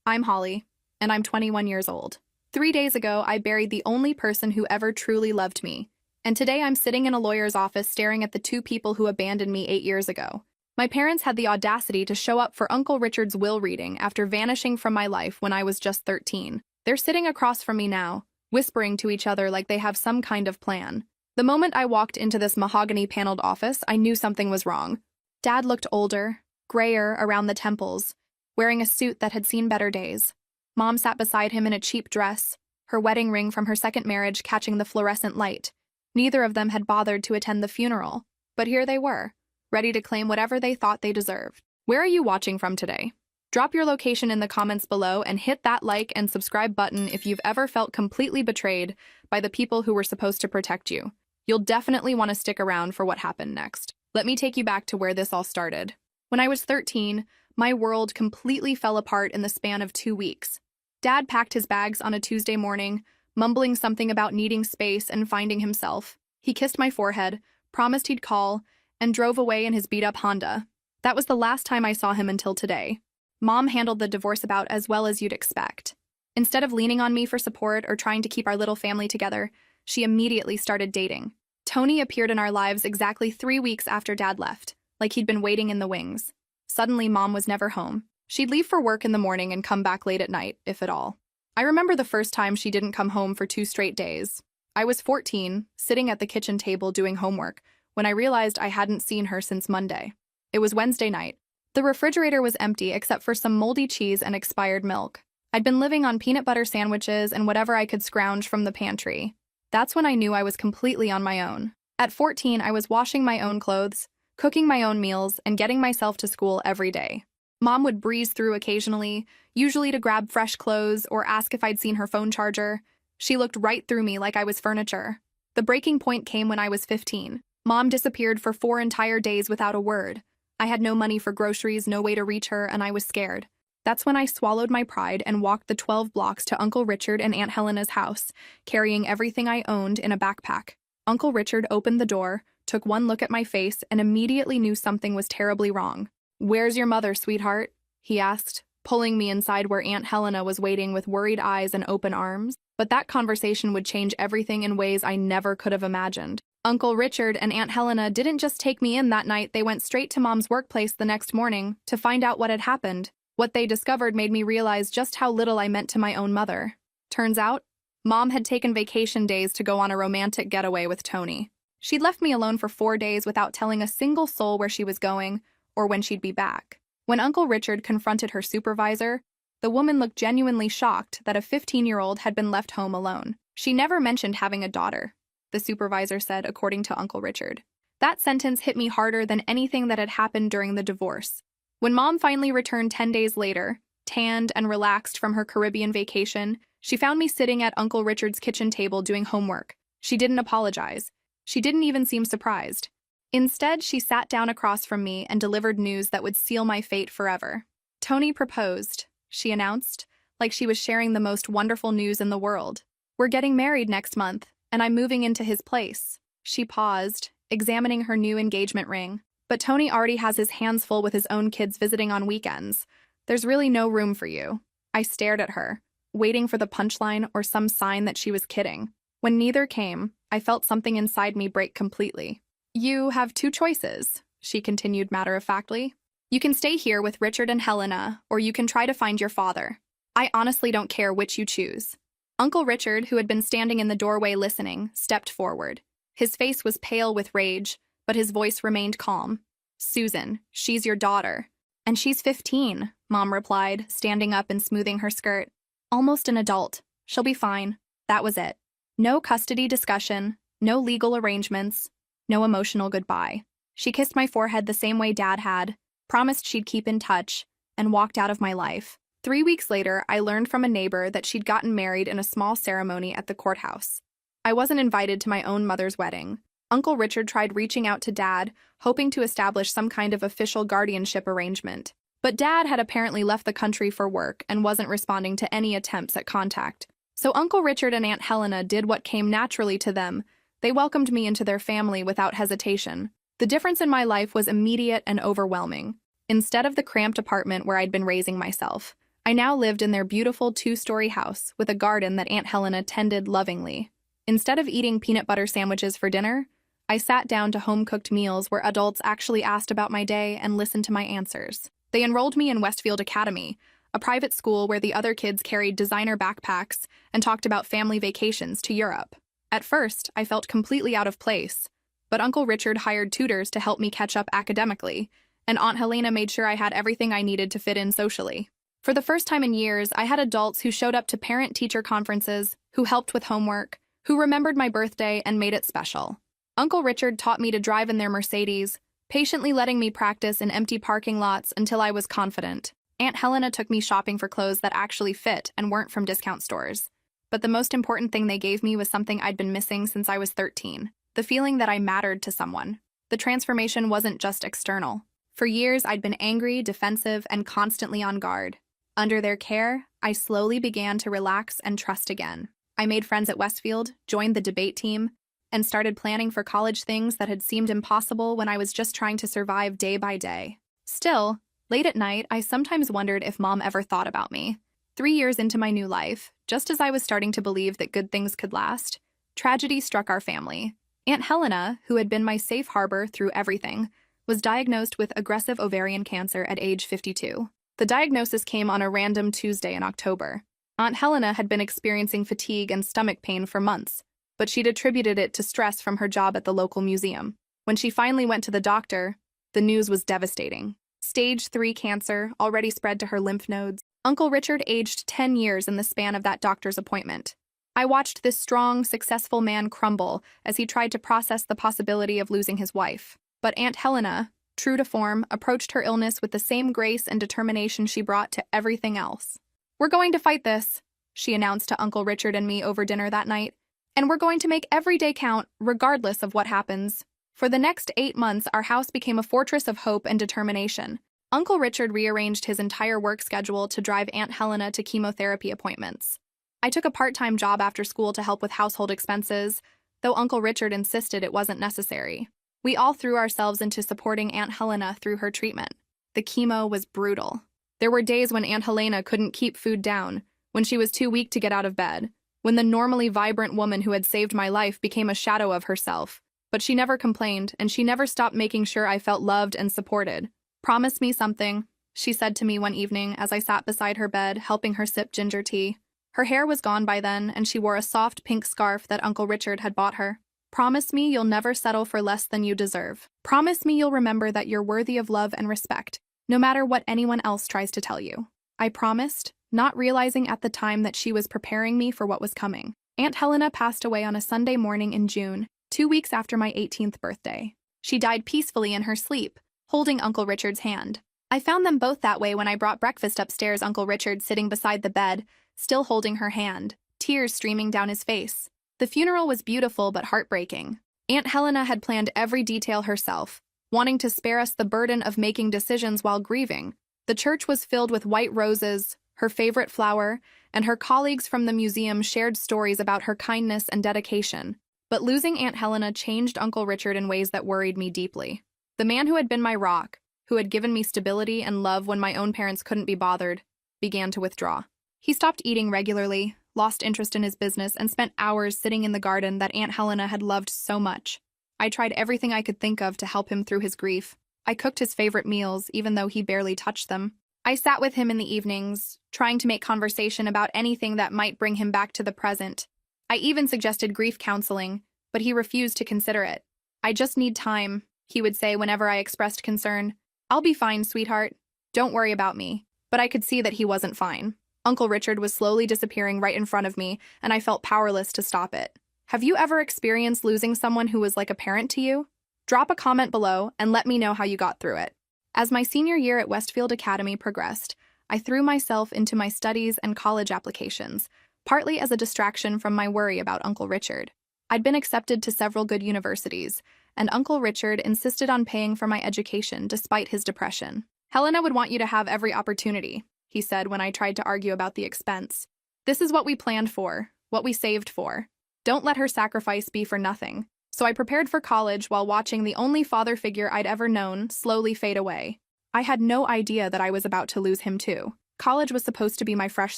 I'm Holly, and I'm 21 years old. 3 days ago, I buried the only person who ever truly loved me, and today I'm sitting in a lawyer's office staring at the two people who abandoned me 8 years ago. My parents had the audacity to show up for Uncle Richard's will reading after vanishing from my life when I was just 13. They're sitting across from me now, whispering to each other like they have some kind of plan. The moment I walked into this mahogany-paneled office, I knew something was wrong. Dad looked older, grayer around the temples, wearing a suit that had seen better days. Mom sat beside him in a cheap dress, her wedding ring from her second marriage catching the fluorescent light. Neither of them had bothered to attend the funeral, but here they were, ready to claim whatever they thought they deserved. Where are you watching from today? Drop your location in the comments below and hit that like and subscribe button if you've ever felt completely betrayed by the people who were supposed to protect you. You'll definitely want to stick around for what happened next. Let me take you back to where this all started. When I was 13, my world completely fell apart in the span of 2 weeks. Dad packed his bags on a Tuesday morning, mumbling something about needing space and finding himself. He kissed my forehead, promised he'd call, and drove away in his beat-up Honda. That was the last time I saw him until today. Mom handled the divorce about as well as you'd expect. Instead of leaning on me for support or trying to keep our little family together, she immediately started dating. Tony appeared in our lives exactly 3 weeks after Dad left, like he'd been waiting in the wings. Suddenly, Mom was never home. She'd leave for work in the morning and come back late at night, if at all. I remember the first time she didn't come home for 2 straight days. I was 14, sitting at the kitchen table doing homework, when I realized I hadn't seen her since Monday. It was Wednesday night. The refrigerator was empty except for some moldy cheese and expired milk. I'd been living on peanut butter sandwiches and whatever I could scrounge from the pantry. That's when I knew I was completely on my own. At 14, I was washing my own clothes, cooking my own meals, and getting myself to school every day. Mom would breeze through occasionally, usually to grab fresh clothes or ask if I'd seen her phone charger. She looked right through me like I was furniture. The breaking point came when I was 15. Mom disappeared for 4 entire days without a word. I had no money for groceries, no way to reach her, and I was scared. That's when I swallowed my pride and walked the 12 blocks to Uncle Richard and Aunt Helena's house, carrying everything I owned in a backpack. Uncle Richard opened the door, took one look at my face, and immediately knew something was terribly wrong. "Where's your mother, sweetheart?" he asked, pulling me inside where Aunt Helena was waiting with worried eyes and open arms. But that conversation would change everything in ways I never could have imagined. Uncle Richard and Aunt Helena didn't just take me in that night, they went straight to Mom's workplace the next morning to find out what had happened. What they discovered made me realize just how little I meant to my own mother. Turns out, Mom had taken vacation days to go on a romantic getaway with Tony. She'd left me alone for 4 days without telling a single soul where she was going or when she'd be back. When Uncle Richard confronted her supervisor, the woman looked genuinely shocked that a 15-year-old had been left home alone. She never mentioned having a daughter, the supervisor said, according to Uncle Richard. That sentence hit me harder than anything that had happened during the divorce. When Mom finally returned 10 days later, tanned and relaxed from her Caribbean vacation, she found me sitting at Uncle Richard's kitchen table doing homework. She didn't apologize. She didn't even seem surprised. Instead, she sat down across from me and delivered news that would seal my fate forever. "Tony proposed," she announced, like she was sharing the most wonderful news in the world. "We're getting married next month, and I'm moving into his place." She paused, examining her new engagement ring. "But Tony already has his hands full with his own kids visiting on weekends. There's really no room for you." I stared at her, waiting for the punchline or some sign that she was kidding. When neither came, I felt something inside me break completely. "You have 2 choices," she continued matter-of-factly. "You can stay here with Richard and Helena, or you can try to find your father. I honestly don't care which you choose." Uncle Richard, who had been standing in the doorway listening, stepped forward. His face was pale with rage, but his voice remained calm. "Susan, she's your daughter." "And she's 15, Mom replied, standing up and smoothing her skirt. "Almost an adult. She'll be fine." That was it. No custody discussion, no legal arrangements, no emotional goodbye. She kissed my forehead the same way Dad had, promised she'd keep in touch, and walked out of my life. 3 weeks later, I learned from a neighbor that she'd gotten married in a small ceremony at the courthouse. I wasn't invited to my own mother's wedding. Uncle Richard tried reaching out to Dad, hoping to establish some kind of official guardianship arrangement. But Dad had apparently left the country for work and wasn't responding to any attempts at contact. So Uncle Richard and Aunt Helena did what came naturally to them. They welcomed me into their family without hesitation. The difference in my life was immediate and overwhelming. Instead of the cramped apartment where I'd been raising myself, I now lived in their beautiful two-story house with a garden that Aunt Helena tended lovingly. Instead of eating peanut butter sandwiches for dinner, I sat down to home-cooked meals where adults actually asked about my day and listened to my answers. They enrolled me in Westfield Academy, a private school where the other kids carried designer backpacks and talked about family vacations to Europe. At first, I felt completely out of place, but Uncle Richard hired tutors to help me catch up academically, and Aunt Helena made sure I had everything I needed to fit in socially. For the first time in years, I had adults who showed up to parent-teacher conferences, who helped with homework, who remembered my birthday and made it special. Uncle Richard taught me to drive in their Mercedes, patiently letting me practice in empty parking lots until I was confident. Aunt Helena took me shopping for clothes that actually fit and weren't from discount stores. But the most important thing they gave me was something I'd been missing since I was 13, the feeling that I mattered to someone. The transformation wasn't just external. For years, I'd been angry, defensive, and constantly on guard. Under their care, I slowly began to relax and trust again. I made friends at Westfield, joined the debate team, and started planning for college things that had seemed impossible when I was just trying to survive day by day. Still, late at night, I sometimes wondered if Mom ever thought about me. 3 years into my new life, just as I was starting to believe that good things could last, tragedy struck our family. Aunt Helena, who had been my safe harbor through everything, was diagnosed with aggressive ovarian cancer at age 52. The diagnosis came on a random Tuesday in October. Aunt Helena had been experiencing fatigue and stomach pain for months, but she'd attributed it to stress from her job at the local museum. When she finally went to the doctor, the news was devastating. Stage 3 cancer already spread to her lymph nodes. Uncle Richard aged 10 years in the span of that doctor's appointment. I watched this strong, successful man crumble as he tried to process the possibility of losing his wife. But Aunt Helena, true to form, approached her illness with the same grace and determination she brought to everything else. "We're going to fight this," she announced to Uncle Richard and me over dinner that night. "And we're going to make every day count, regardless of what happens." For the next 8 months, our house became a fortress of hope and determination. Uncle Richard rearranged his entire work schedule to drive Aunt Helena to chemotherapy appointments. I took a part-time job after school to help with household expenses, though Uncle Richard insisted it wasn't necessary. We all threw ourselves into supporting Aunt Helena through her treatment. The chemo was brutal. There were days when Aunt Helena couldn't keep food down, when she was too weak to get out of bed, when the normally vibrant woman who had saved my life became a shadow of herself. But she never complained, and she never stopped making sure I felt loved and supported. "Promise me something," she said to me one evening as I sat beside her bed, helping her sip ginger tea. Her hair was gone by then, and she wore a soft pink scarf that Uncle Richard had bought her. "Promise me you'll never settle for less than you deserve. Promise me you'll remember that you're worthy of love and respect, no matter what anyone else tries to tell you." I promised, not realizing at the time that she was preparing me for what was coming. Aunt Helena passed away on a Sunday morning in June, 2 weeks after my 18th birthday. She died peacefully in her sleep, holding Uncle Richard's hand. I found them both that way when I brought breakfast upstairs, Uncle Richard sitting beside the bed, still holding her hand, tears streaming down his face. The funeral was beautiful but heartbreaking. Aunt Helena had planned every detail herself, wanting to spare us the burden of making decisions while grieving. The church was filled with white roses, her favorite flower, and her colleagues from the museum shared stories about her kindness and dedication. But losing Aunt Helena changed Uncle Richard in ways that worried me deeply. The man who had been my rock, who had given me stability and love when my own parents couldn't be bothered, began to withdraw. He stopped eating regularly, lost interest in his business, and spent hours sitting in the garden that Aunt Helena had loved so much. I tried everything I could think of to help him through his grief. I cooked his favorite meals, even though he barely touched them. I sat with him in the evenings, trying to make conversation about anything that might bring him back to the present. I even suggested grief counseling, but he refused to consider it. "I just need time," he would say whenever I expressed concern. "I'll be fine, sweetheart. Don't worry about me." But I could see that he wasn't fine. Uncle Richard was slowly disappearing right in front of me, and I felt powerless to stop it. Have you ever experienced losing someone who was like a parent to you? Drop a comment below and let me know how you got through it. As my senior year at Westfield Academy progressed, I threw myself into my studies and college applications, partly as a distraction from my worry about Uncle Richard. I'd been accepted to several good universities, and Uncle Richard insisted on paying for my education despite his depression. "Helena would want you to have every opportunity," he said when I tried to argue about the expense. "This is what we planned for, what we saved for. Don't let her sacrifice be for nothing." So I prepared for college while watching the only father figure I'd ever known slowly fade away. I had no idea that I was about to lose him too. College was supposed to be my fresh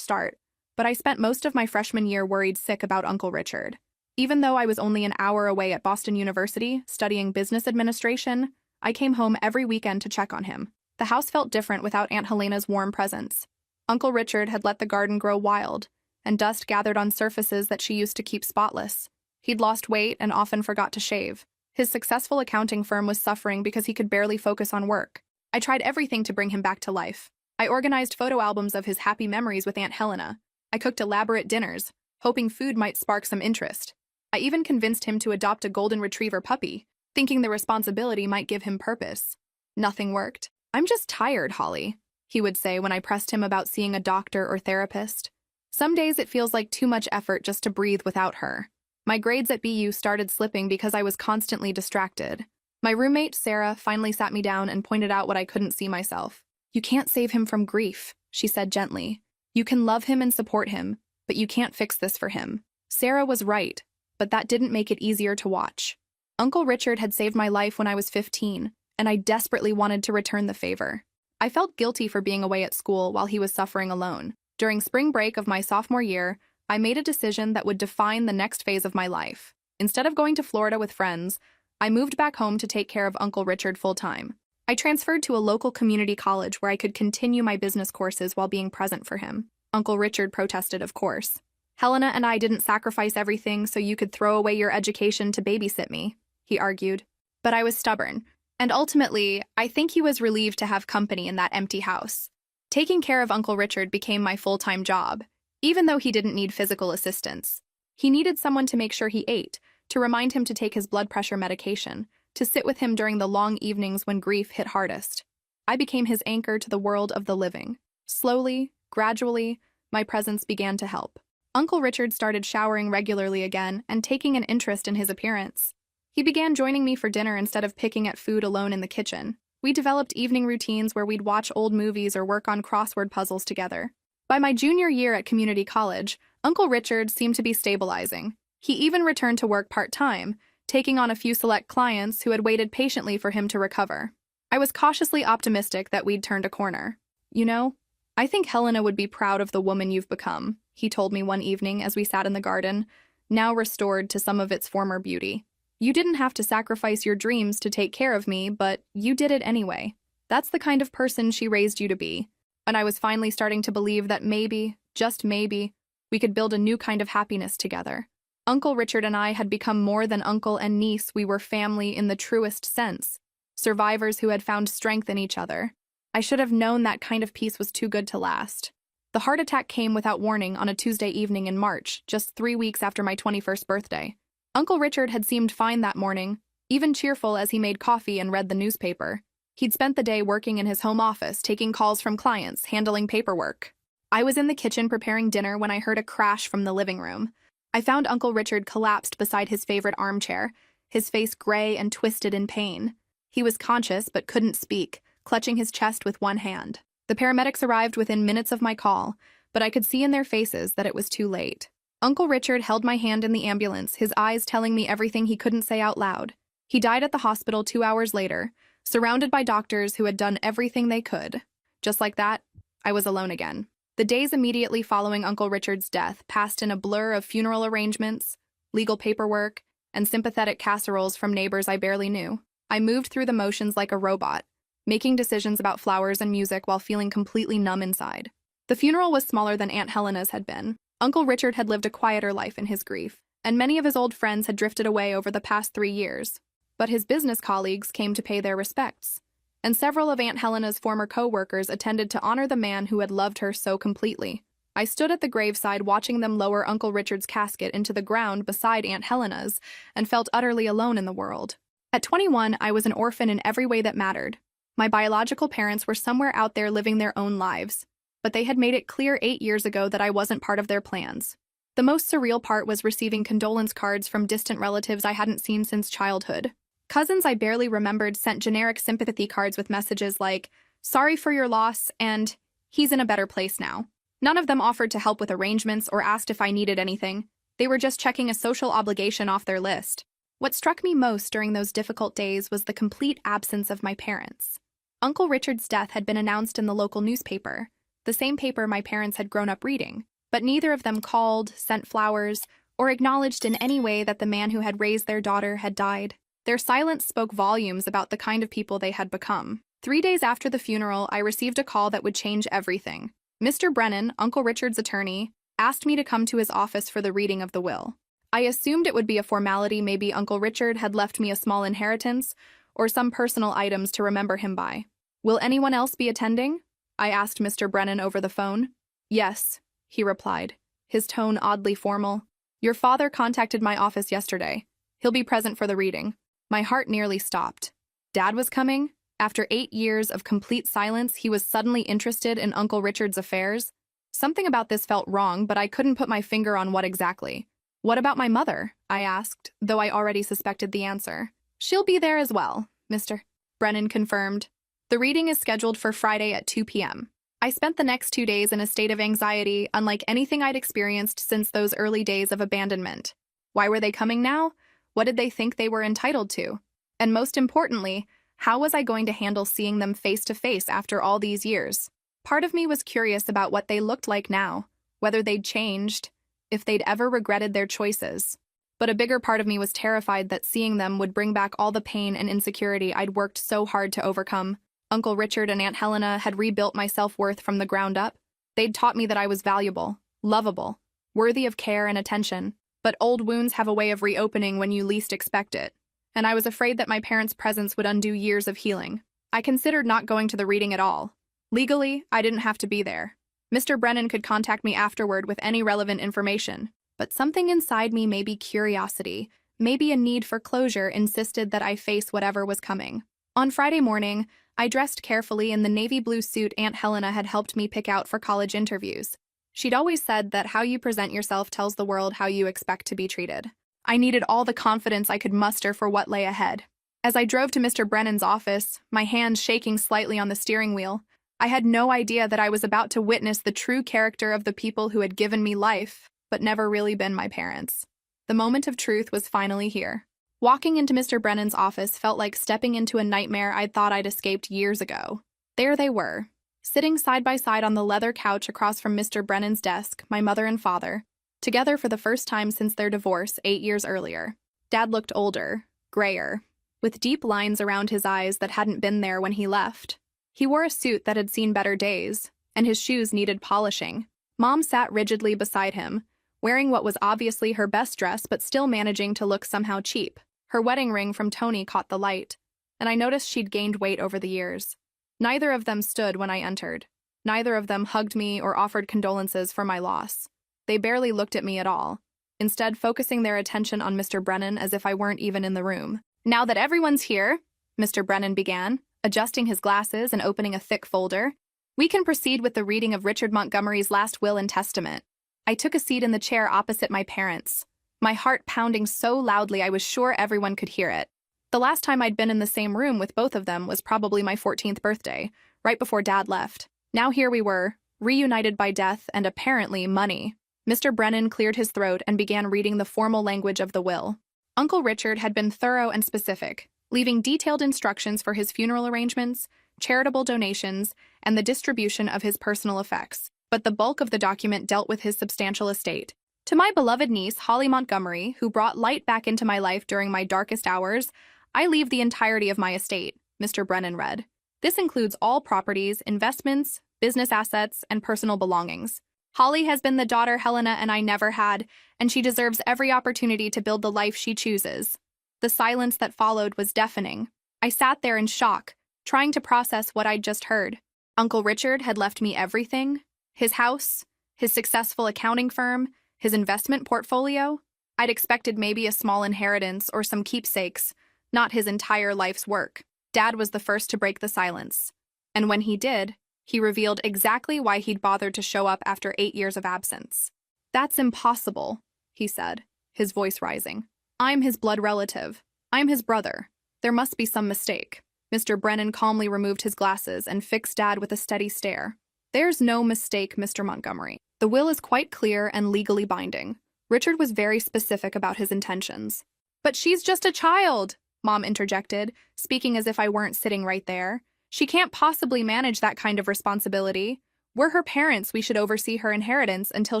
start, but I spent most of my freshman year worried sick about Uncle Richard. Even though I was only an hour away at Boston University studying business administration, I came home every weekend to check on him. The house felt different without Aunt Helena's warm presence. Uncle Richard had let the garden grow wild, and dust gathered on surfaces that she used to keep spotless. He'd lost weight and often forgot to shave. His successful accounting firm was suffering because he could barely focus on work. I tried everything to bring him back to life. I organized photo albums of his happy memories with Aunt Helena. I cooked elaborate dinners, hoping food might spark some interest. I even convinced him to adopt a golden retriever puppy, thinking the responsibility might give him purpose. Nothing worked. "I'm just tired, Holly," he would say when I pressed him about seeing a doctor or therapist. "Some days it feels like too much effort just to breathe without her." My grades at BU started slipping because I was constantly distracted. My roommate, Sarah, finally sat me down and pointed out what I couldn't see myself. "You can't save him from grief," she said gently. "You can love him and support him, but you can't fix this for him." Sarah was right, but that didn't make it easier to watch. Uncle Richard had saved my life when I was 15, and I desperately wanted to return the favor. I felt guilty for being away at school while he was suffering alone. During spring break of my sophomore year, I made a decision that would define the next phase of my life. Instead of going to Florida with friends, I moved back home to take care of Uncle Richard full-time. I transferred to a local community college where I could continue my business courses while being present for him. Uncle Richard protested, of course. "Helena and I didn't sacrifice everything so you could throw away your education to babysit me," he argued. But I was stubborn, and ultimately, I think he was relieved to have company in that empty house. Taking care of Uncle Richard became my full-time job, even though he didn't need physical assistance. He needed someone to make sure he ate, to remind him to take his blood pressure medication, to sit with him during the long evenings when grief hit hardest. I became his anchor to the world of the living. Slowly, gradually, my presence began to help. Uncle Richard started showering regularly again and taking an interest in his appearance. He began joining me for dinner instead of picking at food alone in the kitchen. We developed evening routines where we'd watch old movies or work on crossword puzzles together. By my junior year at community college, Uncle Richard seemed to be stabilizing. He even returned to work part-time, taking on a few select clients who had waited patiently for him to recover. I was cautiously optimistic that we'd turned a corner. "You know, I think Helena would be proud of the woman you've become," he told me one evening as we sat in the garden, now restored to some of its former beauty. "You didn't have to sacrifice your dreams to take care of me, but you did it anyway. That's the kind of person she raised you to be." And I was finally starting to believe that maybe, just maybe, we could build a new kind of happiness together. Uncle Richard and I had become more than uncle and niece. We were family in the truest sense, survivors who had found strength in each other. I should have known that kind of peace was too good to last. The heart attack came without warning on a Tuesday evening in March, just 3 weeks after my 21st birthday. Uncle Richard had seemed fine that morning, even cheerful as he made coffee and read the newspaper. He'd spent the day working in his home office, taking calls from clients, handling paperwork. I was in the kitchen preparing dinner when I heard a crash from the living room. I found Uncle Richard collapsed beside his favorite armchair, his face gray and twisted in pain. He was conscious but couldn't speak, clutching his chest with one hand. The paramedics arrived within minutes of my call, but I could see in their faces that it was too late. Uncle Richard held my hand in the ambulance, his eyes telling me everything he couldn't say out loud. He died at the hospital 2 hours later, surrounded by doctors who had done everything they could. Just like that, I was alone again. The days immediately following Uncle Richard's death passed in a blur of funeral arrangements, legal paperwork, and sympathetic casseroles from neighbors I barely knew. I moved through the motions like a robot, making decisions about flowers and music while feeling completely numb inside. The funeral was smaller than Aunt Helena's had been. Uncle Richard had lived a quieter life in his grief, and many of his old friends had drifted away over the past 3 years. But his business colleagues came to pay their respects, and several of Aunt Helena's former co-workers attended to honor the man who had loved her so completely. I stood at the graveside watching them lower Uncle Richard's casket into the ground beside Aunt Helena's and felt utterly alone in the world. At 21, I was an orphan in every way that mattered. My biological parents were somewhere out there living their own lives, but they had made it clear 8 years ago that I wasn't part of their plans. The most surreal part was receiving condolence cards from distant relatives I hadn't seen since childhood. Cousins I barely remembered sent generic sympathy cards with messages like, "Sorry for your loss," and "He's in a better place now." None of them offered to help with arrangements or asked if I needed anything. They were just checking a social obligation off their list. What struck me most during those difficult days was the complete absence of my parents. Uncle Richard's death had been announced in the local newspaper, the same paper my parents had grown up reading, but neither of them called, sent flowers, or acknowledged in any way that the man who had raised their daughter had died. Their silence spoke volumes about the kind of people they had become. 3 days after the funeral, I received a call that would change everything. Mr. Brennan, Uncle Richard's attorney, asked me to come to his office for the reading of the will. I assumed it would be a formality. Maybe Uncle Richard had left me a small inheritance or some personal items to remember him by. "Will anyone else be attending?" I asked Mr. Brennan over the phone. "Yes," he replied, his tone oddly formal. "Your father contacted my office yesterday. He'll be present for the reading." My heart nearly stopped. Dad was coming? After 8 years of complete silence, he was suddenly interested in Uncle Richard's affairs? Something about this felt wrong, but I couldn't put my finger on what exactly. "What about my mother?" I asked, though I already suspected the answer. "She'll be there as well," Mr. Brennan confirmed. "The reading is scheduled for Friday at 2 p.m. I spent the next 2 days in a state of anxiety unlike anything I'd experienced since those early days of abandonment. Why were they coming now? What did they think they were entitled to? And most importantly, how was I going to handle seeing them face to face after all these years? Part of me was curious about what they looked like now, whether they'd changed, if they'd ever regretted their choices. But a bigger part of me was terrified that seeing them would bring back all the pain and insecurity I'd worked so hard to overcome. Uncle Richard and Aunt Helena had rebuilt my self-worth from the ground up. They'd taught me that I was valuable, lovable, worthy of care and attention. But old wounds have a way of reopening when you least expect it, and I was afraid that my parents' presence would undo years of healing. I considered not going to the reading at all. Legally, I didn't have to be there. Mr. Brennan could contact me afterward with any relevant information, but something inside me, maybe curiosity, maybe a need for closure, insisted that I face whatever was coming. On Friday morning, I dressed carefully in the navy blue suit Aunt Helena had helped me pick out for college interviews. She'd always said that how you present yourself tells the world how you expect to be treated. I needed all the confidence I could muster for what lay ahead. As I drove to Mr. Brennan's office, my hands shaking slightly on the steering wheel, I had no idea that I was about to witness the true character of the people who had given me life, but never really been my parents. The moment of truth was finally here. Walking into Mr. Brennan's office felt like stepping into a nightmare I'd thought I'd escaped years ago. There they were, sitting side by side on the leather couch across from Mr. Brennan's desk, my mother and father, together for the first time since their divorce 8 years earlier. Dad looked older, grayer, with deep lines around his eyes that hadn't been there when he left. He wore a suit that had seen better days, and his shoes needed polishing. Mom sat rigidly beside him, wearing what was obviously her best dress but still managing to look somehow cheap. Her wedding ring from Tony caught the light, and I noticed she'd gained weight over the years. Neither of them stood when I entered. Neither of them hugged me or offered condolences for my loss. They barely looked at me at all, instead focusing their attention on Mr. Brennan as if I weren't even in the room. "Now that everyone's here," Mr. Brennan began, adjusting his glasses and opening a thick folder, "we can proceed with the reading of Richard Montgomery's last will and testament." I took a seat in the chair opposite my parents, my heart pounding so loudly I was sure everyone could hear it. The last time I'd been in the same room with both of them was probably my 14th birthday, right before Dad left. Now here we were, reunited by death and apparently money. Mr. Brennan cleared his throat and began reading the formal language of the will. Uncle Richard had been thorough and specific, leaving detailed instructions for his funeral arrangements, charitable donations, and the distribution of his personal effects. But the bulk of the document dealt with his substantial estate. "To my beloved niece, Holly Montgomery, who brought light back into my life during my darkest hours, I leave the entirety of my estate," Mr. Brennan read. "This includes all properties, investments, business assets, and personal belongings. Holly has been the daughter Helena and I never had, and she deserves every opportunity to build the life she chooses." The silence that followed was deafening. I sat there in shock, trying to process what I'd just heard. Uncle Richard had left me everything: his house, his successful accounting firm, his investment portfolio. I'd expected maybe a small inheritance or some keepsakes, not his entire life's work. Dad was the first to break the silence. And when he did, he revealed exactly why he'd bothered to show up after 8 years of absence. "That's impossible," he said, his voice rising. "I'm his blood relative. I'm his brother. There must be some mistake." Mr. Brennan calmly removed his glasses and fixed Dad with a steady stare. "There's no mistake, Mr. Montgomery. The will is quite clear and legally binding." Richard was very specific about his intentions. "But she's just a child," Mom interjected, speaking as if I weren't sitting right there. "She can't possibly manage that kind of responsibility. We're her parents, we should oversee her inheritance until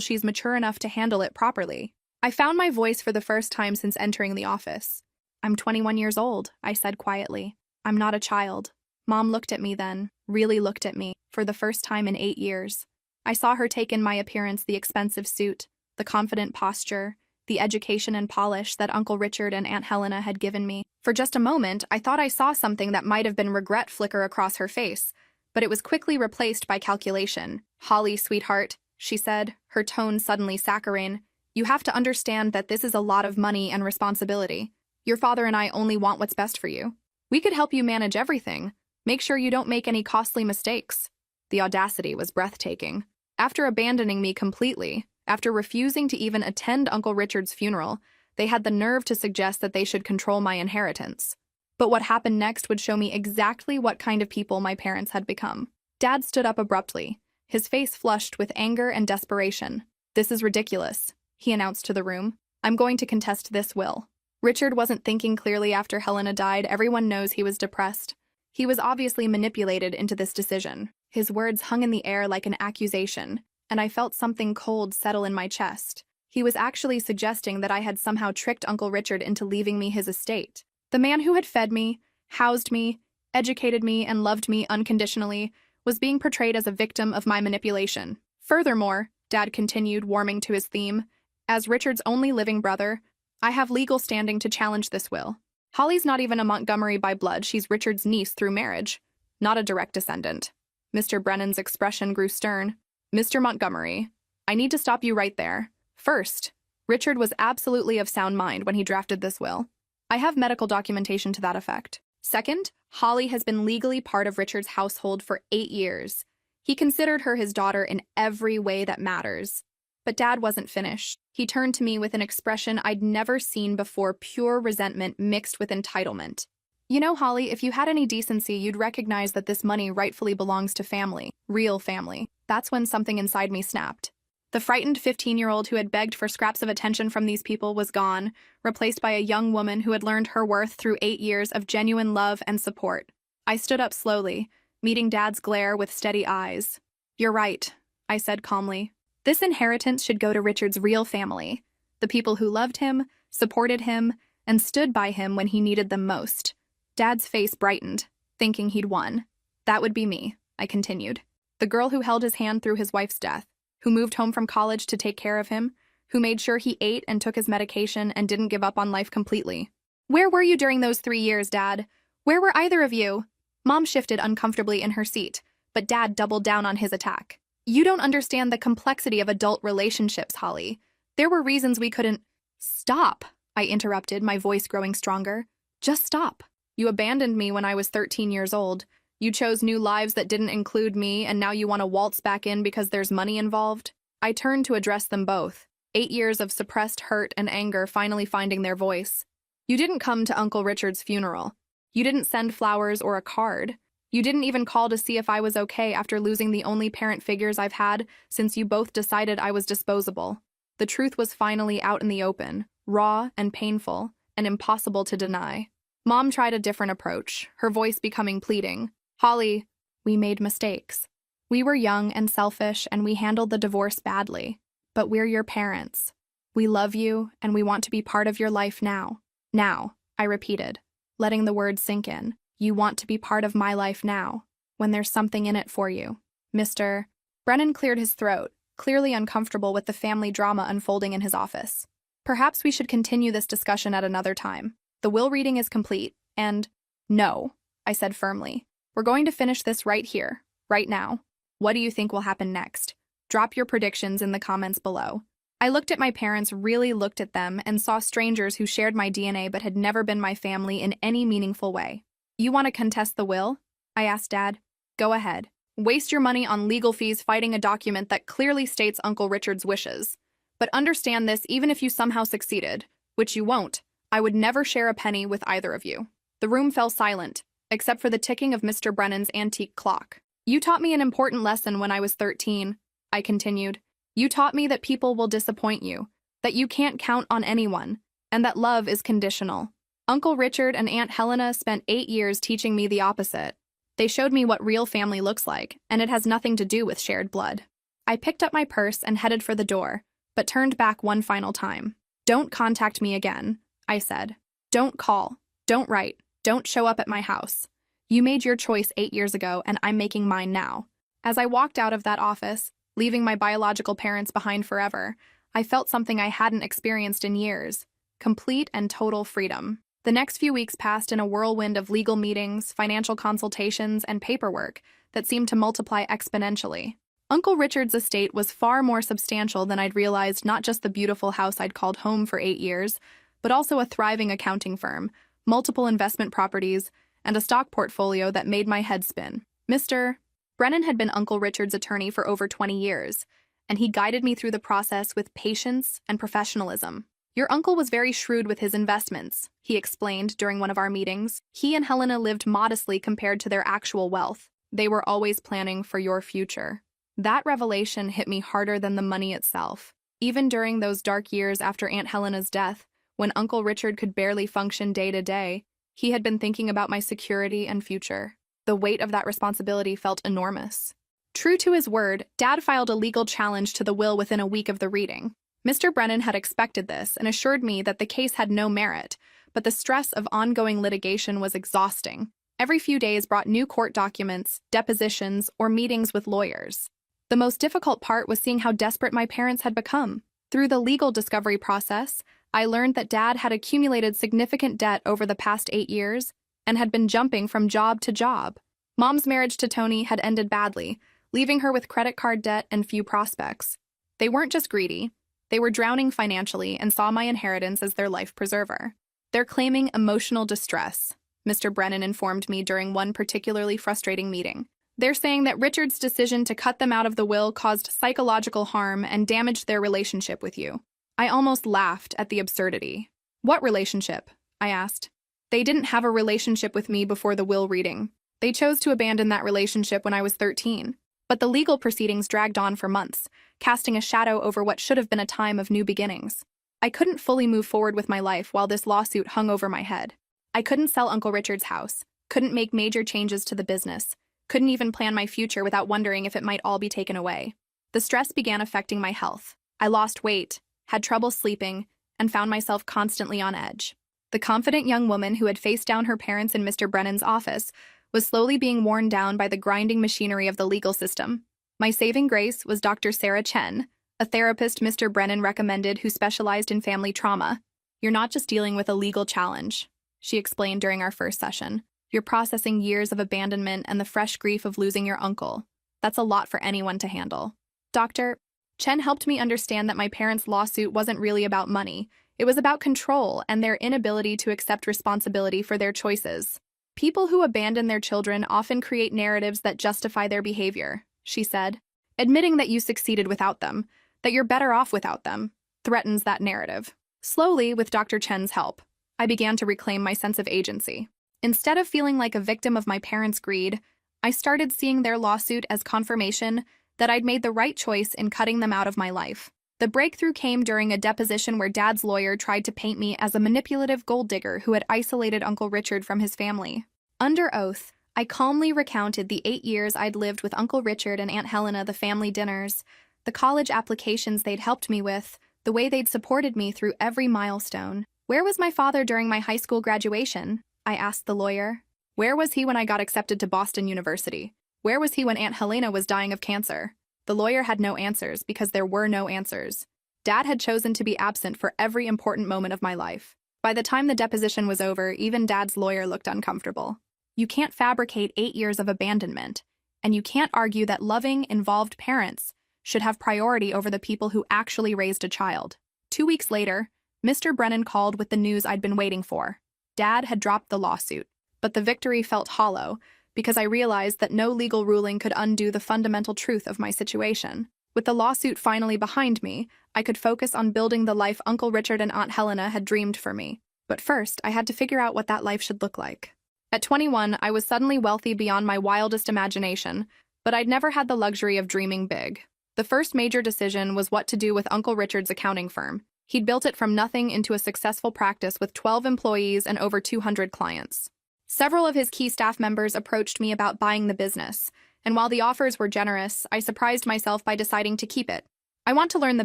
she's mature enough to handle it properly. I found my voice for the first time since entering the office. I'm 21 years old, I said quietly. I'm not a child. Mom looked at me then, really looked at me, for the first time in 8 years. I saw her take in my appearance, the expensive suit, the confident posture, the education and polish that Uncle Richard and Aunt Helena had given me. For just a moment, I thought I saw something that might have been regret flicker across her face, but it was quickly replaced by calculation. "Holly, sweetheart," she said, her tone suddenly saccharine, "you have to understand that this is a lot of money and responsibility. Your father and I only want what's best for you. We could help you manage everything. Make sure you don't make any costly mistakes." The audacity was breathtaking. After abandoning me completely, after refusing to even attend Uncle Richard's funeral, they had the nerve to suggest that they should control my inheritance. But what happened next would show me exactly what kind of people my parents had become. Dad stood up abruptly, his face flushed with anger and desperation. "This is ridiculous," he announced to the room. "I'm going to contest this will." Richard wasn't thinking clearly after Helena died. Everyone knows he was depressed. He was obviously manipulated into this decision. His words hung in the air like an accusation, and I felt something cold settle in my chest. He was actually suggesting that I had somehow tricked Uncle Richard into leaving me his estate. The man who had fed me, housed me, educated me, and loved me unconditionally was being portrayed as a victim of my manipulation. Furthermore, Dad continued, warming to his theme, as Richard's only living brother, I have legal standing to challenge this will. Holly's not even a Montgomery by blood, she's Richard's niece through marriage, not a direct descendant. Mr. Brennan's expression grew stern. "Mr. Montgomery, I need to stop you right there. First, Richard was absolutely of sound mind when he drafted this will. I have medical documentation to that effect. Second, Holly has been legally part of Richard's household for 8 years. He considered her his daughter in every way that matters. But Dad wasn't finished. He turned to me with an expression I'd never seen before, pure resentment mixed with entitlement. You know, Holly, if you had any decency, you'd recognize that this money rightfully belongs to family, real family." That's when something inside me snapped. The frightened 15-year-old who had begged for scraps of attention from these people was gone, replaced by a young woman who had learned her worth through 8 years of genuine love and support. I stood up slowly, meeting Dad's glare with steady eyes. "You're right," I said calmly. "This inheritance should go to Richard's real family, the people who loved him, supported him, and stood by him when he needed them most." Dad's face brightened, thinking he'd won. "That would be me," I continued. "The girl who held his hand through his wife's death, who moved home from college to take care of him, who made sure he ate and took his medication and didn't give up on life completely." "Where were you during those 3 years, Dad? Where were either of you?" Mom shifted uncomfortably in her seat, but Dad doubled down on his attack. "You don't understand the complexity of adult relationships, Holly. There were reasons we couldn't—" "Stop," I interrupted, my voice growing stronger. "Just stop. You abandoned me when I was 13 years old. You chose new lives that didn't include me, and now you want to waltz back in because there's money involved?" I turned to address them both, 8 years of suppressed hurt and anger finally finding their voice. "You didn't come to Uncle Richard's funeral. You didn't send flowers or a card. You didn't even call to see if I was okay after losing the only parent figures I've had since you both decided I was disposable." The truth was finally out in the open, raw and painful, and impossible to deny. Mom tried a different approach, her voice becoming pleading. "Holly, we made mistakes. We were young and selfish, and we handled the divorce badly. But we're your parents. We love you, and we want to be part of your life now." "Now," I repeated, letting the words sink in. "You want to be part of my life now, when there's something in it for you. Mr. Brennan cleared his throat, clearly uncomfortable with the family drama unfolding in his office. "Perhaps we should continue this discussion at another time. The will reading is complete, and—" "No," I said firmly. "We're going to finish this right here, right now. What do you think will happen next? Drop your predictions in the comments below." I looked at my parents, really looked at them, and saw strangers who shared my DNA but had never been my family in any meaningful way. "You want to contest the will?" I asked Dad. "Go ahead. Waste your money on legal fees fighting a document that clearly states Uncle Richard's wishes. But understand this, even if you somehow succeeded, which you won't, I would never share a penny with either of you." The room fell silent, except for the ticking of Mr. Brennan's antique clock. "You taught me an important lesson when I was 13, I continued. "You taught me that people will disappoint you, that you can't count on anyone, and that love is conditional. Uncle Richard and Aunt Helena spent 8 years teaching me the opposite. They showed me what real family looks like, and it has nothing to do with shared blood. I picked up my purse and headed for the door, but turned back one final time. "Don't contact me again," I said. "Don't call. Don't write. Don't show up at my house. You made your choice 8 years ago, and I'm making mine now." As I walked out of that office, leaving my biological parents behind forever, I felt something I hadn't experienced in years: complete and total freedom. The next few weeks passed in a whirlwind of legal meetings, financial consultations, and paperwork that seemed to multiply exponentially. Uncle Richard's estate was far more substantial than I'd realized, not just the beautiful house I'd called home for 8 years, but also a thriving accounting firm, multiple investment properties, and a stock portfolio that made my head spin. Mr. Brennan had been Uncle Richard's attorney for over 20 years, and he guided me through the process with patience and professionalism. "Your uncle was very shrewd with his investments," he explained during one of our meetings. "He and Helena lived modestly compared to their actual wealth. They were always planning for your future." That revelation hit me harder than the money itself. Even during those dark years after Aunt Helena's death, when Uncle Richard could barely function day to day, he had been thinking about my security and future. The weight of that responsibility felt enormous. True to his word, Dad filed a legal challenge to the will within a week of the reading. Mr. Brennan had expected this and assured me that the case had no merit, but the stress of ongoing litigation was exhausting. Every few days brought new court documents, depositions, or meetings with lawyers. The most difficult part was seeing how desperate my parents had become. Through the legal discovery process, I learned that Dad had accumulated significant debt over the past 8 years and had been jumping from job to job. Mom's marriage to Tony had ended badly, leaving her with credit card debt and few prospects. They weren't just greedy. They were drowning financially and saw my inheritance as their life preserver. "They're claiming emotional distress," Mr. Brennan informed me during one particularly frustrating meeting. "They're saying that Richard's decision to cut them out of the will caused psychological harm and damaged their relationship with you." I almost laughed at the absurdity. "What relationship?" I asked. "They didn't have a relationship with me before the will reading. They chose to abandon that relationship when I was 13. But the legal proceedings dragged on for months, casting a shadow over what should have been a time of new beginnings. I couldn't fully move forward with my life while this lawsuit hung over my head. I couldn't sell Uncle Richard's house, couldn't make major changes to the business, couldn't even plan my future without wondering if it might all be taken away. The stress began affecting my health. I lost weight, had trouble sleeping, and found myself constantly on edge. The confident young woman who had faced down her parents in Mr. Brennan's office was slowly being worn down by the grinding machinery of the legal system. My saving grace was Dr. Sarah Chen, a therapist Mr. Brennan recommended who specialized in family trauma. "You're not just dealing with a legal challenge," she explained during our first session. "You're processing years of abandonment and the fresh grief of losing your uncle. That's a lot for anyone to handle." Dr. Chen helped me understand that my parents' lawsuit wasn't really about money. It was about control and their inability to accept responsibility for their choices. "People who abandon their children often create narratives that justify their behavior," she said. "Admitting that you succeeded without them, that you're better off without them, threatens that narrative." Slowly, with Dr. Chen's help, I began to reclaim my sense of agency. Instead of feeling like a victim of my parents' greed, I started seeing their lawsuit as confirmation that I'd made the right choice in cutting them out of my life. The breakthrough came during a deposition where Dad's lawyer tried to paint me as a manipulative gold digger who had isolated Uncle Richard from his family. Under oath, I calmly recounted the 8 years I'd lived with Uncle Richard and Aunt Helena, the family dinners, the college applications they'd helped me with, the way they'd supported me through every milestone. "Where was my father during my high school graduation?" I asked the lawyer. "Where was he when I got accepted to Boston University? Where was he when Aunt Helena was dying of cancer?" The lawyer had no answers because there were no answers. Dad had chosen to be absent for every important moment of my life. By the time the deposition was over, even Dad's lawyer looked uncomfortable. You can't fabricate 8 years of abandonment, and you can't argue that loving, involved parents should have priority over the people who actually raised a child. 2 weeks later, Mr. Brennan called with the news I'd been waiting for. Dad had dropped the lawsuit, but the victory felt hollow because I realized that no legal ruling could undo the fundamental truth of my situation. With the lawsuit finally behind me, I could focus on building the life Uncle Richard and Aunt Helena had dreamed for me. But first, I had to figure out what that life should look like. At 21, I was suddenly wealthy beyond my wildest imagination, but I'd never had the luxury of dreaming big. The first major decision was what to do with Uncle Richard's accounting firm. He'd built it from nothing into a successful practice with 12 employees and over 200 clients. Several of his key staff members approached me about buying the business, and while the offers were generous, I surprised myself by deciding to keep it. I want to learn the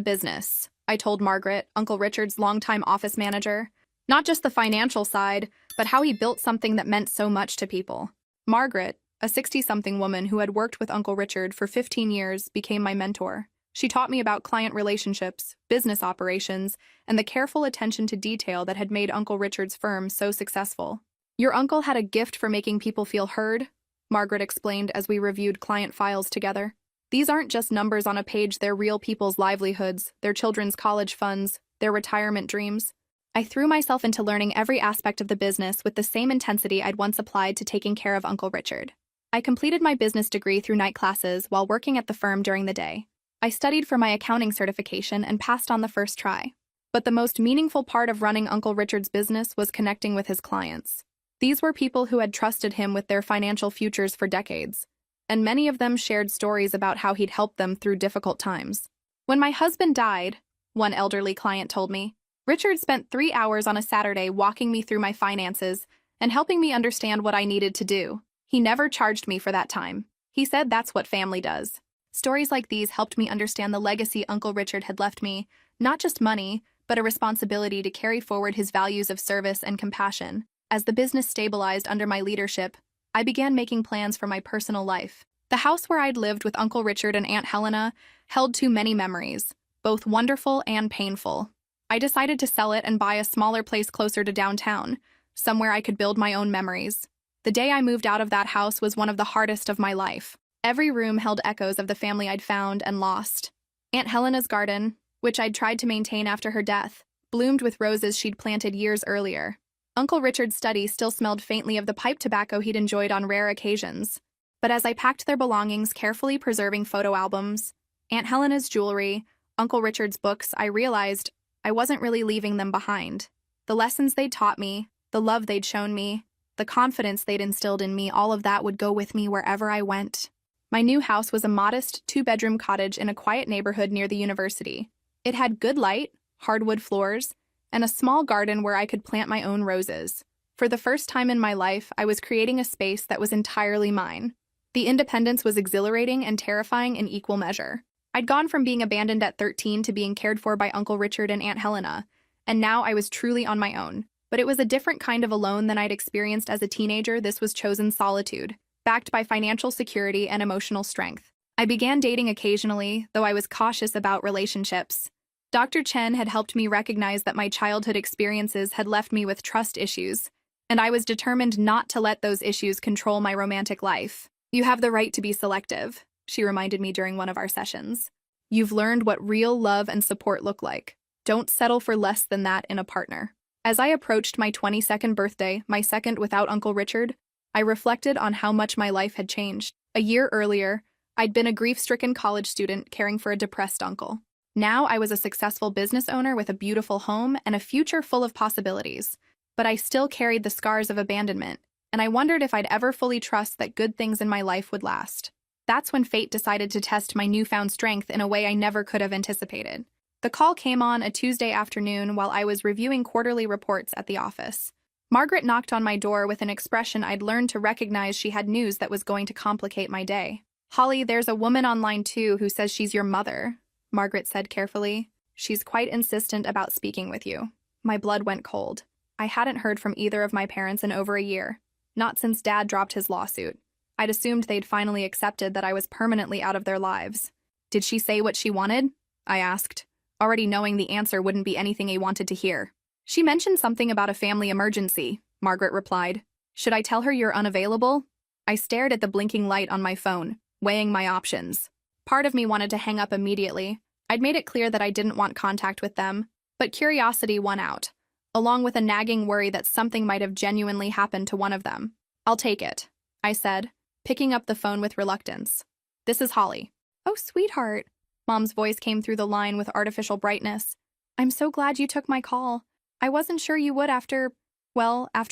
business, I told Margaret, Uncle Richard's longtime office manager. Not just the financial side, but how he built something that meant so much to people. Margaret, a 60-something woman who had worked with Uncle Richard for 15 years, became my mentor. She taught me about client relationships, business operations, and the careful attention to detail that had made Uncle Richard's firm so successful. Your uncle had a gift for making people feel heard, Margaret explained as we reviewed client files together. These aren't just numbers on a page, they're real people's livelihoods, their children's college funds, their retirement dreams. I threw myself into learning every aspect of the business with the same intensity I'd once applied to taking care of Uncle Richard. I completed my business degree through night classes while working at the firm during the day. I studied for my accounting certification and passed on the first try. But the most meaningful part of running Uncle Richard's business was connecting with his clients. These were people who had trusted him with their financial futures for decades, and many of them shared stories about how he'd helped them through difficult times. When my husband died, one elderly client told me, Richard spent 3 hours on a Saturday walking me through my finances and helping me understand what I needed to do. He never charged me for that time. He said that's what family does. Stories like these helped me understand the legacy Uncle Richard had left me, not just money, but a responsibility to carry forward his values of service and compassion. As the business stabilized under my leadership, I began making plans for my personal life. The house where I'd lived with Uncle Richard and Aunt Helena held too many memories, both wonderful and painful. I decided to sell it and buy a smaller place closer to downtown, somewhere I could build my own memories. The day I moved out of that house was one of the hardest of my life. Every room held echoes of the family I'd found and lost. Aunt Helena's garden, which I'd tried to maintain after her death, bloomed with roses she'd planted years earlier. Uncle Richard's study still smelled faintly of the pipe tobacco he'd enjoyed on rare occasions. But as I packed their belongings, carefully preserving photo albums, Aunt Helena's jewelry, Uncle Richard's books, I realized I wasn't really leaving them behind. The lessons they'd taught me, the love they'd shown me, the confidence they'd instilled in me, all of that would go with me wherever I went. My new house was a modest 2-bedroom cottage in a quiet neighborhood near the university. It had good light, hardwood floors, and a small garden where I could plant my own roses. For the first time in my life, I was creating a space that was entirely mine. The independence was exhilarating and terrifying in equal measure. I'd gone from being abandoned at 13 to being cared for by Uncle Richard and Aunt Helena, and now I was truly on my own. But it was a different kind of alone than I'd experienced as a teenager. This was chosen solitude, backed by financial security and emotional strength. I began dating occasionally, though I was cautious about relationships. Dr. Chen had helped me recognize that my childhood experiences had left me with trust issues, and I was determined not to let those issues control my romantic life. You have the right to be selective, she reminded me during one of our sessions. You've learned what real love and support look like. Don't settle for less than that in a partner. As I approached my 22nd birthday, my second without Uncle Richard, I reflected on how much my life had changed. A year earlier, I'd been a grief-stricken college student caring for a depressed uncle. Now I was a successful business owner with a beautiful home and a future full of possibilities. But I still carried the scars of abandonment, and I wondered if I'd ever fully trust that good things in my life would last. That's when fate decided to test my newfound strength in a way I never could have anticipated. The call came on a Tuesday afternoon while I was reviewing quarterly reports at the office. Margaret knocked on my door with an expression I'd learned to recognize she had news that was going to complicate my day. Holly, there's a woman online too who says she's your mother, Margaret said carefully. She's quite insistent about speaking with you. My blood went cold. I hadn't heard from either of my parents in over a year, not since Dad dropped his lawsuit. I'd assumed they'd finally accepted that I was permanently out of their lives. Did she say what she wanted? I asked, already knowing the answer wouldn't be anything I wanted to hear. She mentioned something about a family emergency, Margaret replied. Should I tell her you're unavailable? I stared at the blinking light on my phone, weighing my options. Part of me wanted to hang up immediately. I'd made it clear that I didn't want contact with them, but curiosity won out, along with a nagging worry that something might have genuinely happened to one of them. I'll take it, I said, picking up the phone with reluctance. This is Holly. Oh, sweetheart. Mom's voice came through the line with artificial brightness. I'm so glad you took my call. I wasn't sure you would after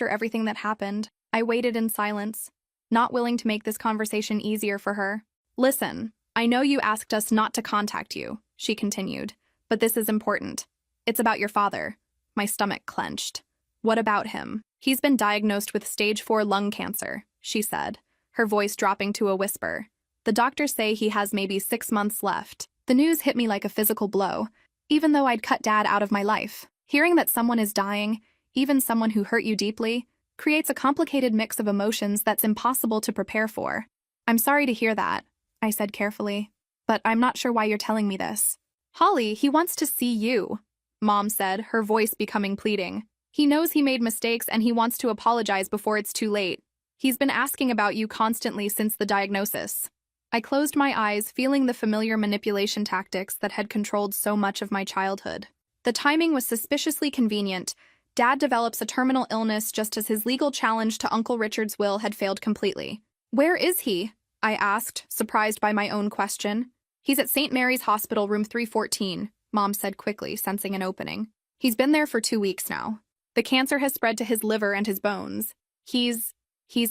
everything that happened. I waited in silence, not willing to make this conversation easier for her. Listen, I know you asked us not to contact you, she continued, but this is important. It's about your father. My stomach clenched. What about him? He's been diagnosed with stage 4 lung cancer, she said, her voice dropping to a whisper. The doctors say he has maybe 6 months left. The news hit me like a physical blow, even though I'd cut Dad out of my life. Hearing that someone is dying, even someone who hurt you deeply, creates a complicated mix of emotions that's impossible to prepare for. I'm sorry to hear that, I said carefully, but I'm not sure why you're telling me this. Holly, he wants to see you, Mom said, her voice becoming pleading. He knows he made mistakes and he wants to apologize before it's too late. He's been asking about you constantly since the diagnosis. I closed my eyes, feeling the familiar manipulation tactics that had controlled so much of my childhood. The timing was suspiciously convenient. Dad develops a terminal illness just as his legal challenge to Uncle Richard's will had failed completely. Where is he? I asked, surprised by my own question. He's at St. Mary's Hospital, room 314, Mom said quickly, sensing an opening. He's been there for 2 weeks now. The cancer has spread to his liver and his bones. He's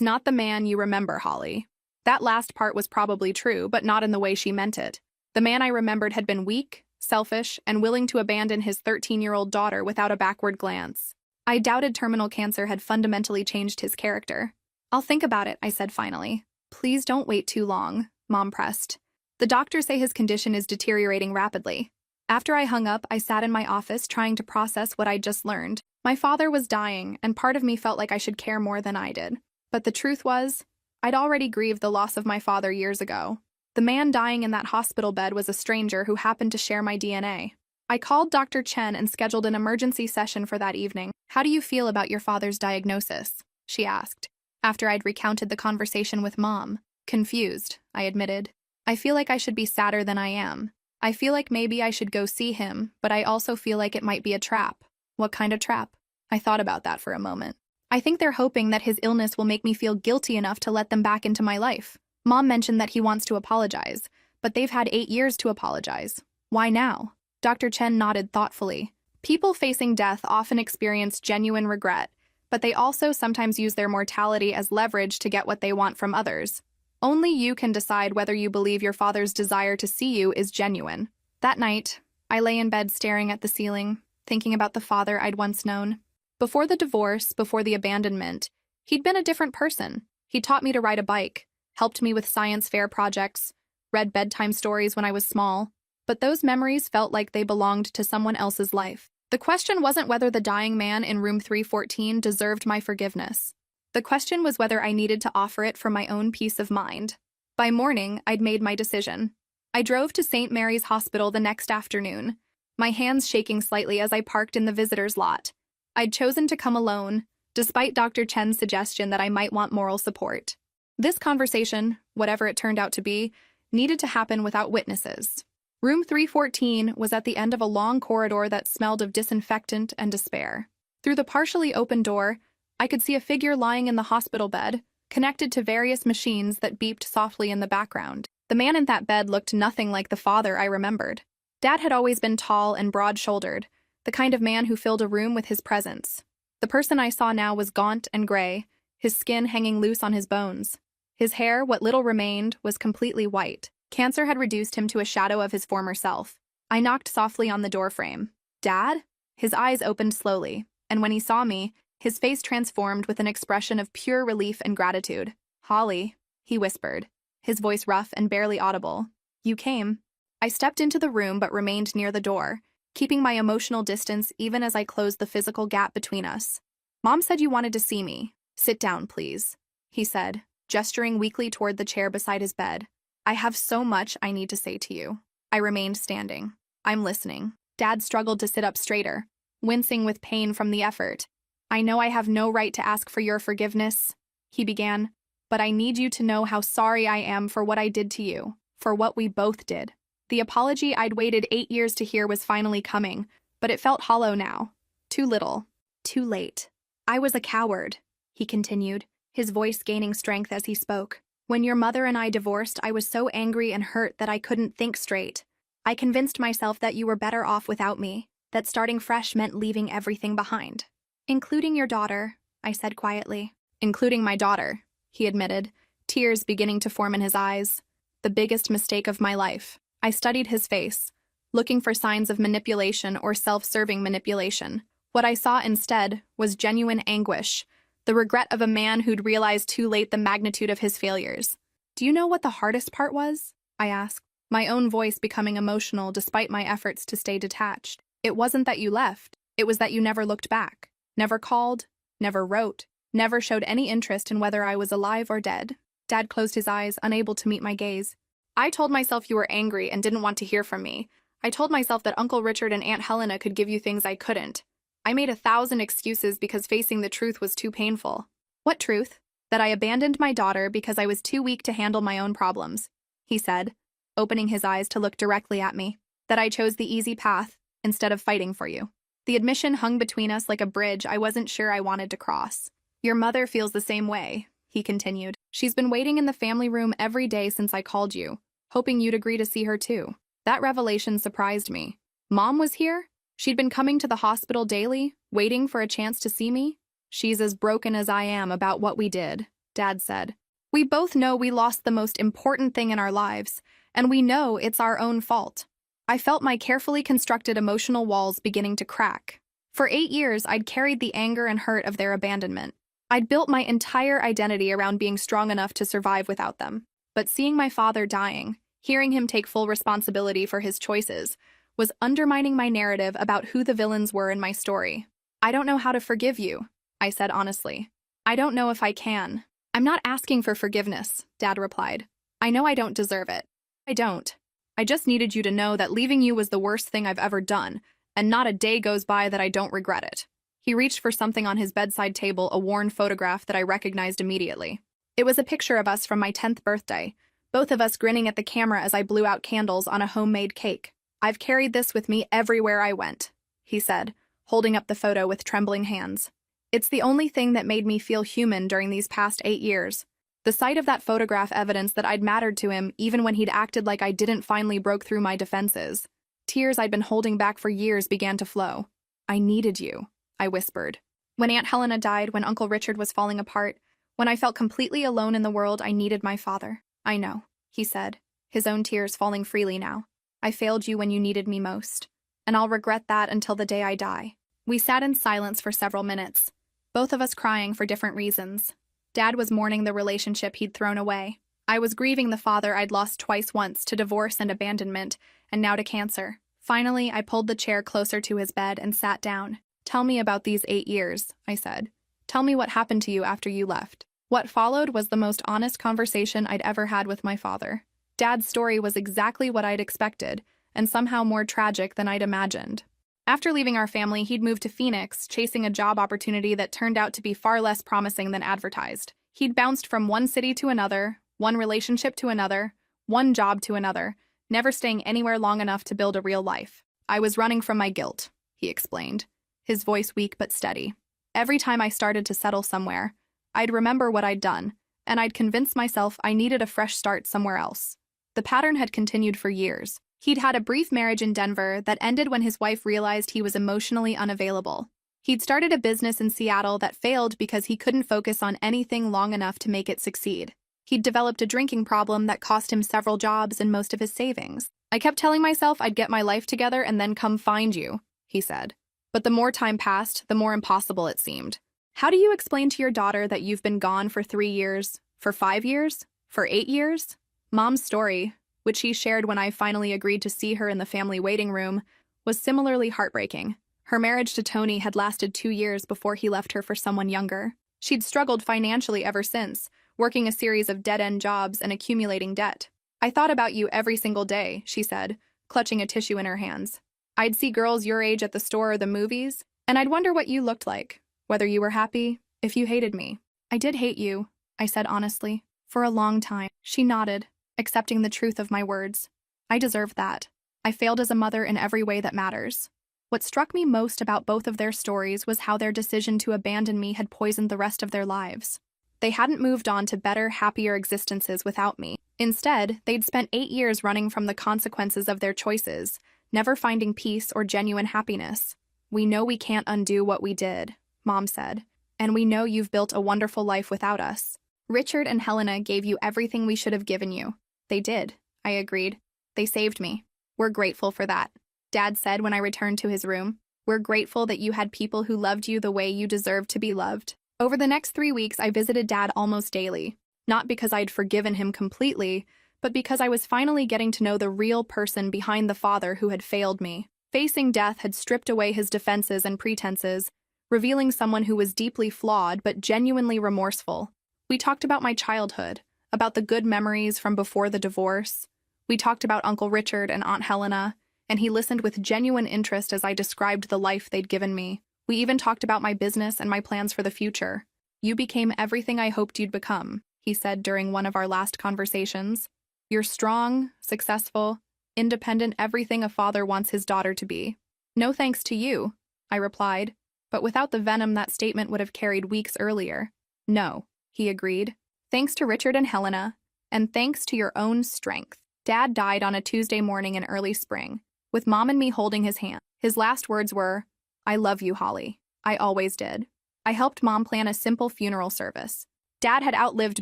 not the man you remember, Holly. That last part was probably true, but not in the way she meant it. The man I remembered had been weak, selfish, and willing to abandon his 13-year-old daughter without a backward glance. I doubted terminal cancer had fundamentally changed his character. I'll think about it, I said finally. Please don't wait too long, Mom pressed. The doctors say his condition is deteriorating rapidly. After I hung up, I sat in my office trying to process what I'd just learned. My father was dying, and part of me felt like I should care more than I did. But the truth was, I'd already grieved the loss of my father years ago. The man dying in that hospital bed was a stranger who happened to share my DNA. I called Dr. Chen and scheduled an emergency session for that evening. How do you feel about your father's diagnosis? She asked, after I'd recounted the conversation with Mom. Confused, I admitted. I feel like I should be sadder than I am. I feel like maybe I should go see him, but I also feel like it might be a trap. What kind of trap? I thought about that for a moment. I think they're hoping that his illness will make me feel guilty enough to let them back into my life. Mom mentioned that he wants to apologize, but they've had 8 years to apologize. Why now? Dr. Chen nodded thoughtfully. People facing death often experience genuine regret, but they also sometimes use their mortality as leverage to get what they want from others. Only you can decide whether you believe your father's desire to see you is genuine. That night, I lay in bed staring at the ceiling, thinking about the father I'd once known. Before the divorce, before the abandonment, he'd been a different person. He taught me to ride a bike, helped me with science fair projects, read bedtime stories when I was small, but those memories felt like they belonged to someone else's life. The question wasn't whether the dying man in room 314 deserved my forgiveness. The question was whether I needed to offer it for my own peace of mind. By morning, I'd made my decision. I drove to St. Mary's Hospital the next afternoon, my hands shaking slightly as I parked in the visitor's lot. I'd chosen to come alone, despite Dr. Chen's suggestion that I might want moral support. This conversation, whatever it turned out to be, needed to happen without witnesses. Room 314 was at the end of a long corridor that smelled of disinfectant and despair. Through the partially open door, I could see a figure lying in the hospital bed, connected to various machines that beeped softly in the background. The man in that bed looked nothing like the father I remembered. Dad had always been tall and broad-shouldered, the kind of man who filled a room with his presence. The person I saw now was gaunt and gray, his skin hanging loose on his bones. His hair, what little remained, was completely white. Cancer had reduced him to a shadow of his former self. I knocked softly on the doorframe. "Dad?" His eyes opened slowly, and when he saw me, his face transformed with an expression of pure relief and gratitude. "Holly," he whispered, his voice rough and barely audible. "You came." I stepped into the room but remained near the door, keeping my emotional distance even as I closed the physical gap between us. "Mom said you wanted to see me. Sit down, please," he said, gesturing weakly toward the chair beside his bed. "I have so much I need to say to you." I remained standing. "I'm listening." Dad struggled to sit up straighter, wincing with pain from the effort. "I know I have no right to ask for your forgiveness," he began, "but I need you to know how sorry I am for what I did to you, for what we both did." The apology I'd waited 8 years to hear was finally coming, but it felt hollow now. Too little. Too late. "I was a coward," he continued, his voice gaining strength as he spoke. "When your mother and I divorced, I was so angry and hurt that I couldn't think straight. I convinced myself that you were better off without me, that starting fresh meant leaving everything behind. Including your daughter," I said quietly. "Including my daughter," he admitted, tears beginning to form in his eyes. The biggest mistake of my life. I studied his face, looking for signs of manipulation or self-serving manipulation. What I saw instead was genuine anguish, the regret of a man who'd realized too late the magnitude of his failures. Do you know what the hardest part was? I asked, my own voice becoming emotional despite my efforts to stay detached. It wasn't that you left. It was that you never looked back, never called, never wrote, never showed any interest in whether I was alive or dead. Dad closed his eyes, unable to meet my gaze. I told myself you were angry and didn't want to hear from me. I told myself that Uncle Richard and Aunt Helena could give you things I couldn't. I made 1,000 excuses because facing the truth was too painful. What truth? That I abandoned my daughter because I was too weak to handle my own problems, he said, opening his eyes to look directly at me. That I chose the easy path instead of fighting for you. The admission hung between us like a bridge I wasn't sure I wanted to cross. Your mother feels the same way, he continued. She's been waiting in the family room every day since I called you, hoping you'd agree to see her too. That revelation surprised me. Mom was here? She'd been coming to the hospital daily, waiting for a chance to see me? She's as broken as I am about what we did, Dad said. We both know we lost the most important thing in our lives, and we know it's our own fault. I felt my carefully constructed emotional walls beginning to crack. For 8 years, I'd carried the anger and hurt of their abandonment. I'd built my entire identity around being strong enough to survive without them. But seeing my father dying, hearing him take full responsibility for his choices, was undermining my narrative about who the villains were in my story. I don't know how to forgive you, I said honestly. I don't know if I can. I'm not asking for forgiveness, Dad replied. I know I don't deserve it. I don't. I just needed you to know that leaving you was the worst thing I've ever done, and not a day goes by that I don't regret it. He reached for something on his bedside table, a worn photograph that I recognized immediately. It was a picture of us from my 10th birthday, both of us grinning at the camera as I blew out candles on a homemade cake. I've carried this with me everywhere I went, he said, holding up the photo with trembling hands. It's the only thing that made me feel human during these past 8 years. The sight of that photograph evidenced that I'd mattered to him even when he'd acted like I didn't finally broke through my defenses. Tears I'd been holding back for years began to flow. I needed you, I whispered. When Aunt Helena died, when Uncle Richard was falling apart, when I felt completely alone in the world, I needed my father. I know, he said, his own tears falling freely now. I failed you when you needed me most, and I'll regret that until the day I die. We sat in silence for several minutes, both of us crying for different reasons. Dad was mourning the relationship he'd thrown away. I was grieving the father I'd lost twice, once to divorce and abandonment, and now to cancer. Finally, I pulled the chair closer to his bed and sat down. Tell me about these 8 years, I said. Tell me what happened to you after you left. What followed was the most honest conversation I'd ever had with my father. Dad's story was exactly what I'd expected, and somehow more tragic than I'd imagined. After leaving our family, he'd moved to Phoenix, chasing a job opportunity that turned out to be far less promising than advertised. He'd bounced from one city to another, one relationship to another, one job to another, never staying anywhere long enough to build a real life. I was running from my guilt, he explained, his voice weak but steady. Every time I started to settle somewhere, I'd remember what I'd done, and I'd convince myself I needed a fresh start somewhere else. The pattern had continued for years. He'd had a brief marriage in Denver that ended when his wife realized he was emotionally unavailable. He'd started a business in Seattle that failed because he couldn't focus on anything long enough to make it succeed. He'd developed a drinking problem that cost him several jobs and most of his savings. I kept telling myself I'd get my life together and then come find you, he said. But the more time passed, the more impossible it seemed. How do you explain to your daughter that you've been gone for 3 years, for 5 years, for 8 years? Mom's story, which she shared when I finally agreed to see her in the family waiting room, was similarly heartbreaking. Her marriage to Tony had lasted 2 years before he left her for someone younger. She'd struggled financially ever since, working a series of dead-end jobs and accumulating debt. I thought about you every single day, she said, clutching a tissue in her hands. I'd see girls your age at the store or the movies, and I'd wonder what you looked like, whether you were happy, if you hated me. I did hate you, I said honestly, for a long time. She nodded, accepting the truth of my words. I deserved that. I failed as a mother in every way that matters. What struck me most about both of their stories was how their decision to abandon me had poisoned the rest of their lives. They hadn't moved on to better, happier existences without me. Instead, they'd spent 8 years running from the consequences of their choices, never finding peace or genuine happiness. We know we can't undo what we did, Mom said, and we know you've built a wonderful life without us. Richard and Helena gave you everything we should have given you. They did, I agreed. They saved me. We're grateful for that, Dad said when I returned to his room. We're grateful that you had people who loved you the way you deserved to be loved. Over the next 3 weeks, I visited Dad almost daily, not because I'd forgiven him completely, but because I was finally getting to know the real person behind the father who had failed me. Facing death had stripped away his defenses and pretenses, revealing someone who was deeply flawed but genuinely remorseful. We talked about my childhood, about the good memories from before the divorce. We talked about Uncle Richard and Aunt Helena, and he listened with genuine interest as I described the life they'd given me. We even talked about my business and my plans for the future. "You became everything I hoped you'd become," he said during one of our last conversations. "You're strong, successful, independent, everything a father wants his daughter to be." "No thanks to you," I replied, but without the venom that statement would have carried weeks earlier. "No," he agreed. "Thanks to Richard and Helena, and thanks to your own strength." Dad died on a Tuesday morning in early spring, with Mom and me holding his hand. His last words were, "I love you, Holly. I always did." I helped Mom plan a simple funeral service. Dad had outlived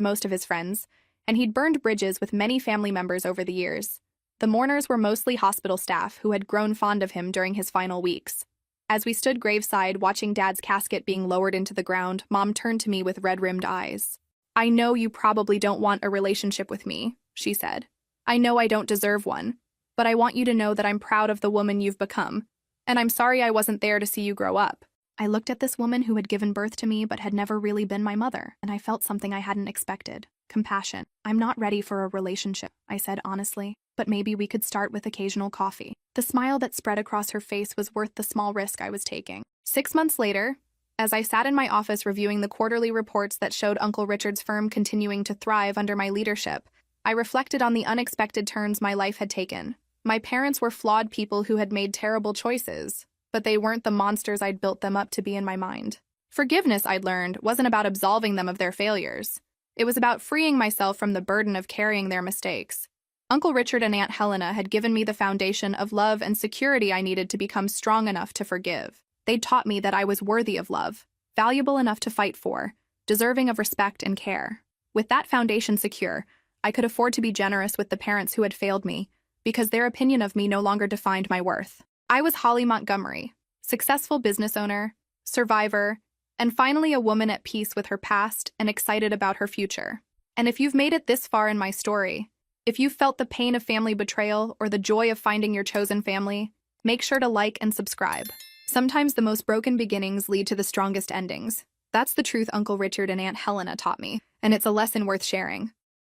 most of his friends, and he'd burned bridges with many family members over the years. The mourners were mostly hospital staff who had grown fond of him during his final weeks. As we stood graveside watching Dad's casket being lowered into the ground, Mom turned to me with red-rimmed eyes. "I know you probably don't want a relationship with me," she said. "I know I don't deserve one, but I want you to know that I'm proud of the woman you've become, and I'm sorry I wasn't there to see you grow up." I looked at this woman who had given birth to me but had never really been my mother, and I felt something I hadn't expected. Compassion. "I'm not ready for a relationship," I said honestly, "but maybe we could start with occasional coffee." The smile that spread across her face was worth the small risk I was taking. 6 months later, as I sat in my office reviewing the quarterly reports that showed Uncle Richard's firm continuing to thrive under my leadership, I reflected on the unexpected turns my life had taken. My parents were flawed people who had made terrible choices, but they weren't the monsters I'd built them up to be in my mind. Forgiveness, I'd learned, wasn't about absolving them of their failures. It was about freeing myself from the burden of carrying their mistakes. Uncle Richard and Aunt Helena had given me the foundation of love and security I needed to become strong enough to forgive. They'd taught me that I was worthy of love, valuable enough to fight for, deserving of respect and care. With that foundation secure, I could afford to be generous with the parents who had failed me, because their opinion of me no longer defined my worth. I was Holly Montgomery, successful business owner, survivor, and finally a woman at peace with her past and excited about her future. And if you've made it this far in my story, if you've felt the pain of family betrayal or the joy of finding your chosen family, make sure to like and subscribe. Sometimes the most broken beginnings lead to the strongest endings. That's the truth Uncle Richard and Aunt Helena taught me, and it's a lesson worth sharing.